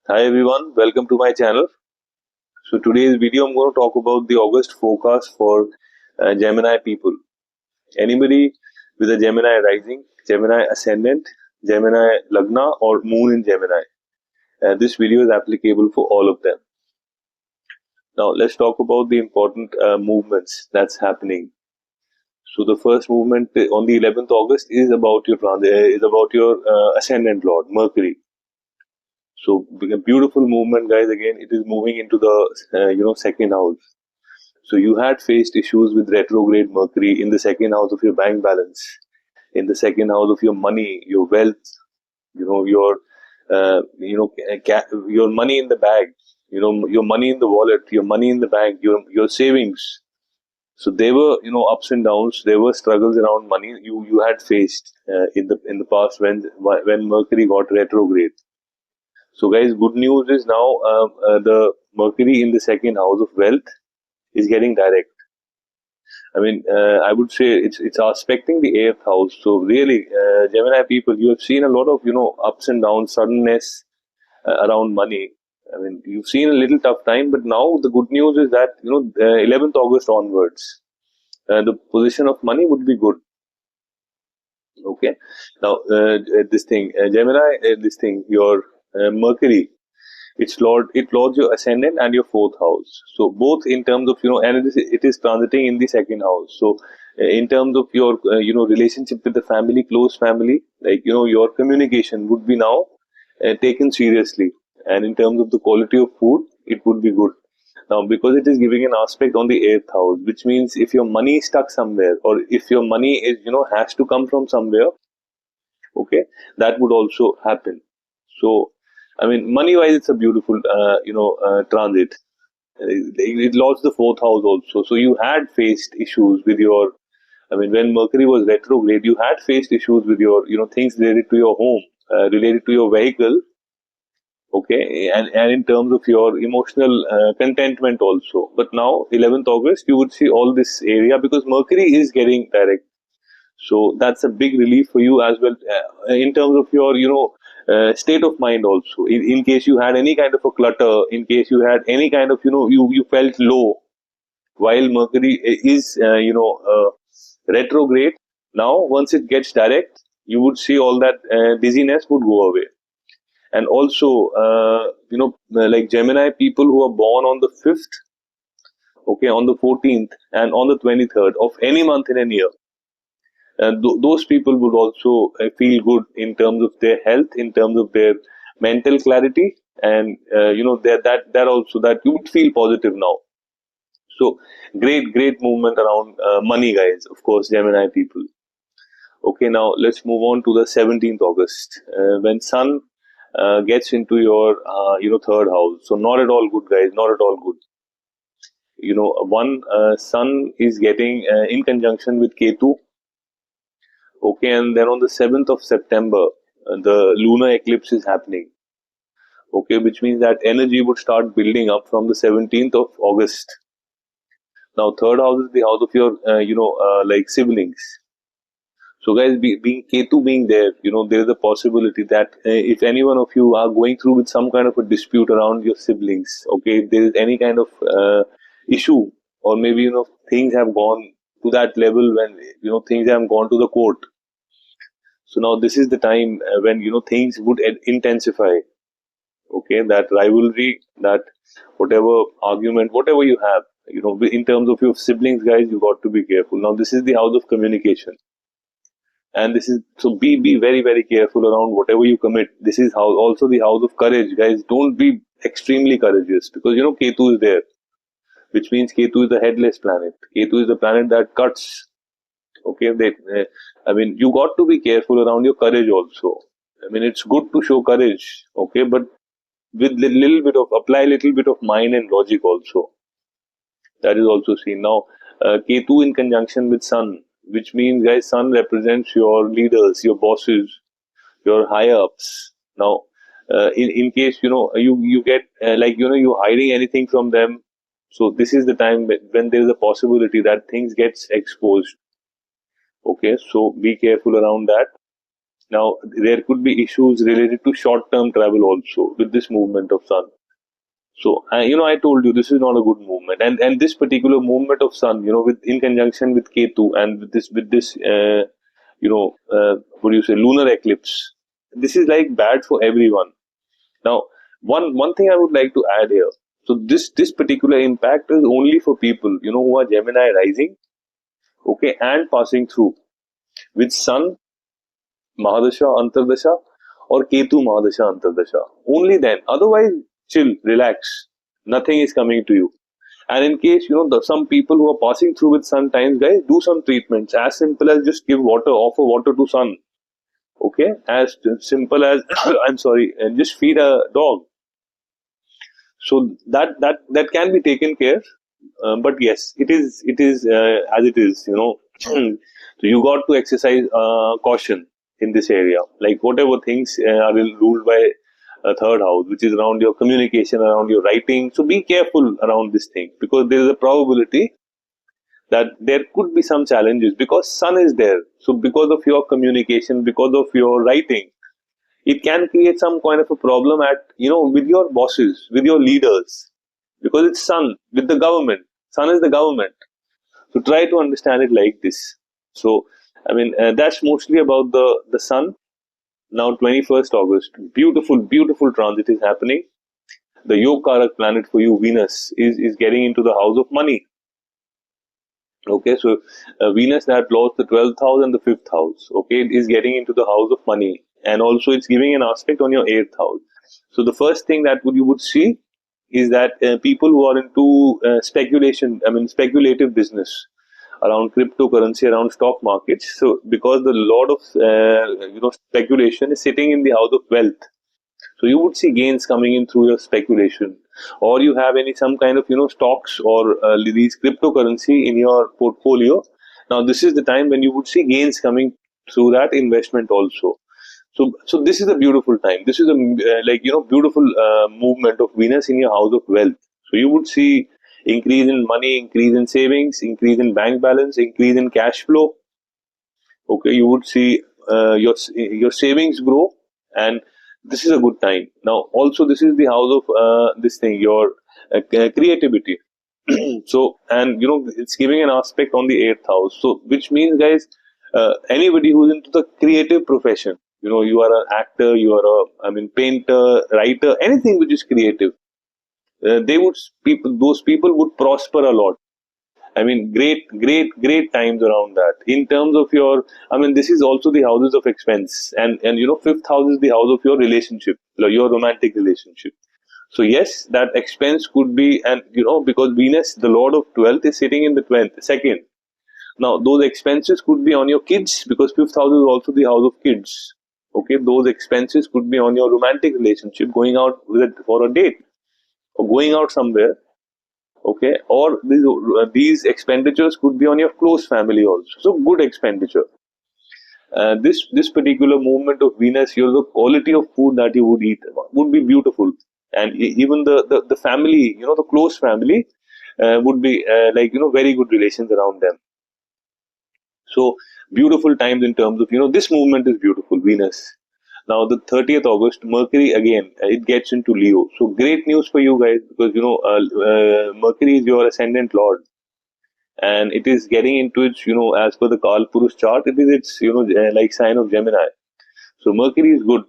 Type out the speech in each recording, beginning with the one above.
Hi everyone, welcome to my channel. So today's video I'm going to talk about the August forecast for Gemini people. Anybody with a Gemini rising, Gemini ascendant, Gemini Lagna or Moon in Gemini. This video is applicable for all of them. Now let's talk about the important movements that's happening. So the first movement on the 11th August is about your ascendant lord Mercury. So a beautiful movement, guys. Again, it is moving into the second house. So you had faced issues with retrograde Mercury in the second house of your bank balance, in the second house of your money, your wealth, your your money in the bag, your money in the wallet, your money in the bank, your savings. So there were ups and downs. There were struggles around money you had faced in the past when Mercury got retrograde. So guys, good news is now the Mercury in the second house of wealth is getting direct. I mean, I would say it's aspecting the eighth house. So really, Gemini people, you have seen a lot of ups and downs, suddenness around money. I mean, you've seen a little tough time, but now the good news is that 11th August onwards, the position of money would be good. Okay, now this thing, Gemini, this thing, your Mercury. It lords your ascendant and your fourth house. So both in terms of and it is transiting in the second house. So in terms of your relationship with the family, close family, like your communication would be now taken seriously, and in terms of the quality of food, it would be good. Now, because it is giving an aspect on the eighth house, which means if your money is stuck somewhere, or if your money is has to come from somewhere, okay, that would also happen. So I mean, money wise, it's a beautiful transit. It lost the fourth house also. So you had faced issues with your, I mean, when Mercury was retrograde, you had faced issues with your things related to your home, related to your vehicle, okay, and in terms of your emotional contentment also. But now 11th August, you would see all this area because Mercury is getting direct. So that's a big relief for you as well, in terms of your state of mind also. In case you had any kind of a clutter, in case you had any kind of you felt low while Mercury is retrograde. Now once it gets direct, you would see all that dizziness would go away. And also like Gemini people who are born on the 5th, okay, on the 14th and on the 23rd of any month in a year, those people would also feel good in terms of their health, in terms of their mental clarity, and that also that you would feel positive now. So great movement around money, guys. Of course, Gemini people. Okay, now let's move on to the 17th August when Sun gets into your third house. So not at all good, guys. Not at all good. One Sun is getting in conjunction with Ketu. Okay, and then on the 7th of September, the lunar eclipse is happening. Okay, which means that energy would start building up from the 17th of August. Now, third house is the house of your, like siblings. So, guys, being Ketu being there, there is a possibility that if any one of you are going through with some kind of a dispute around your siblings, okay, if there is any kind of issue, or maybe things have gone to that level when things have gone to the court. So now this is the time when things would intensify. Okay, that rivalry, that whatever argument, whatever you have, in terms of your siblings, guys, you got to be careful. Now this is the house of communication, and this is so be very careful around whatever you commit. This is how also the house of courage, guys. Don't be extremely courageous because Ketu is there, which means Ketu is the headless planet. Ketu is the planet that cuts. Okay, I mean, you got to be careful around your courage also. I mean, it's good to show courage, okay, but with little bit of apply little bit of mind and logic also. That is also seen now. Ketu in conjunction with Sun, which means, guys, Sun represents your leaders, your bosses, your higher ups. Now, in case you get like you hiding anything from them, so this is the time when there is a possibility that things gets exposed. Okay, so be careful around that. Now, there could be issues related to short-term travel also with this movement of sun. So, I told you this is not a good movement, and this particular movement of sun, with in conjunction with Ketu and with this, what do you say, lunar eclipse. This is like bad for everyone. Now, one thing I would like to add here. So this particular impact is only for people who are Gemini rising, okay, and passing through with Sun Mahadasha Antardasha or Ketu Mahadasha Antardasha. Only then. Otherwise, chill, relax. Nothing is coming to you. And in case some people who are passing through with sun times, guys, do some treatments as simple as just give water, offer water to sun. Okay, as simple as I'm sorry, and just feed a dog. So that can be taken care. But yes, it is as it is. So you got to exercise caution in this area. Like whatever things are ruled by a third house, which is around your communication, around your writing. So be careful around this thing because there is a probability that there could be some challenges because sun is there. So because of your communication, because of your writing, it can create some kind of a problem at with your bosses, with your leaders, because it's sun with the government. Sun is the government. So try to understand it like this. So that's mostly about the sun. Now 21st August, beautiful transit is happening. The Yogkarak planet for you, Venus, is getting into the house of money. Okay, so Venus that lost the 12th house and the 5th house. Okay, it is getting into the house of money, and also it's giving an aspect on your 8th house. So the first thing that you would see is that people who are into speculation, speculative business around cryptocurrency, around stock markets. So because the lot of speculation is sitting in the house of wealth, so you would see gains coming in through your speculation, or you have any some kind of stocks or these cryptocurrency in your portfolio. Now this is the time when you would see gains coming through that investment also. So this is a beautiful time. This is a beautiful movement of Venus in your house of wealth. So you would see increase in money, increase in savings, increase in bank balance, increase in cash flow. Okay, you would see your savings grow, and this is a good time. Now also this is the house of this thing, your creativity. So, and it's giving an aspect on the 8th house, so which means, guys, anybody who's into the creative profession, you are an actor, you are a painter, writer, anything which is creative, those people would prosper a lot. Great times around that. In terms of your, this is also the houses of expense, and 5th house is the house of your relationship, your romantic relationship. So yes, that expense could be, and because Venus, the Lord of 12th, is sitting in the 20th, second. Now those expenses could be on your kids because 5th house is also the house of kids. Okay, those expenses could be on your romantic relationship, going out for a date or going out somewhere. Okay, or these expenditures could be on your close family also. So good expenditure. This particular movement of Venus, the quality of food that you would eat would be beautiful, and even the family, the close family, would be very good relations around them. So beautiful times in terms of this movement is beautiful, Venus. Now the 30th August, Mercury again it gets into Leo. So great news for you guys because Mercury is your ascendant lord, and it is getting into its as per the Kal Purush chart, it is its like sign of Gemini. So Mercury is good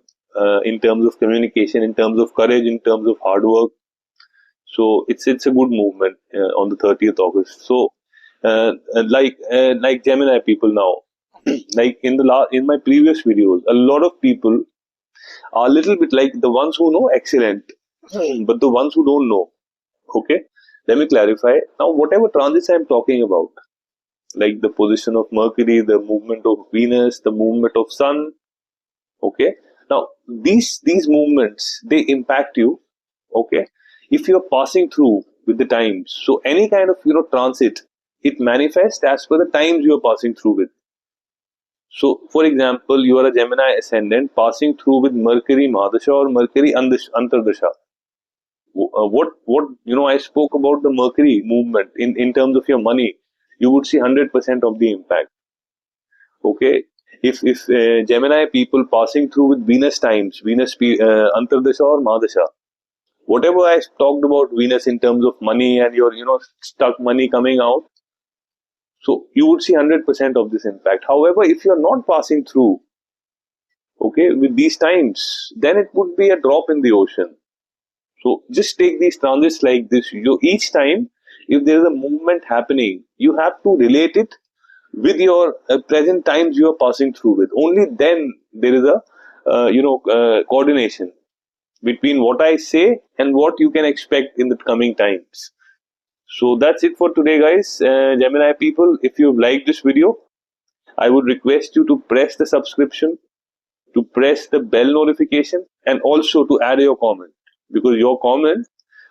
in terms of communication, in terms of courage, in terms of hard work. So it's a good movement on the 30th August. So like Gemini people now, like in my previous videos, a lot of people are a little bit like the ones who know excellent, but the ones who don't know. Okay, let me clarify. Now, whatever transits I'm talking about, like the position of Mercury, the movement of Venus, the movement of Sun. Okay, now these movements they impact you. Okay, if you're passing through with the times, so any kind of transit, it manifests as per the times you're passing through with. So, for example, you are a Gemini ascendant passing through with Mercury Mahadasha or Mercury Antardasha. What I spoke about the Mercury movement in terms of your money, you would see 100% of the impact. Okay, if Gemini people passing through with Venus times, Antardasha or Mahadasha, whatever I talked about Venus in terms of money and your stuck money coming out, so you would see 100% of this impact. However, if you're not passing through, okay, with these times, then it would be a drop in the ocean. So just take these transits like this. Each time, if there is a movement happening, you have to relate it with your present times you are passing through with. Only then there is a coordination between what I say and what you can expect in the coming times. So that's it for today, guys. Gemini people, if you've liked this video, I would request you to press the subscription, to press the bell notification, and also to add your comment, because your comment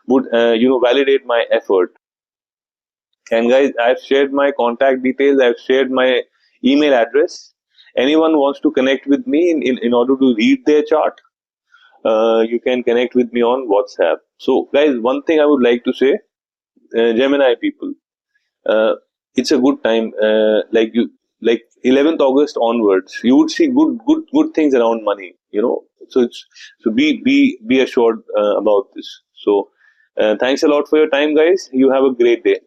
would validate my effort. And guys, I've shared my contact details, I've shared my email address. Anyone wants to connect with me in order to read their chart, you can connect with me on WhatsApp. So guys, one thing I would like to say, Gemini people, it's a good time, like 11th August onwards, you would see good things around money, so be assured about this. So thanks a lot for your time, guys. You have a great day.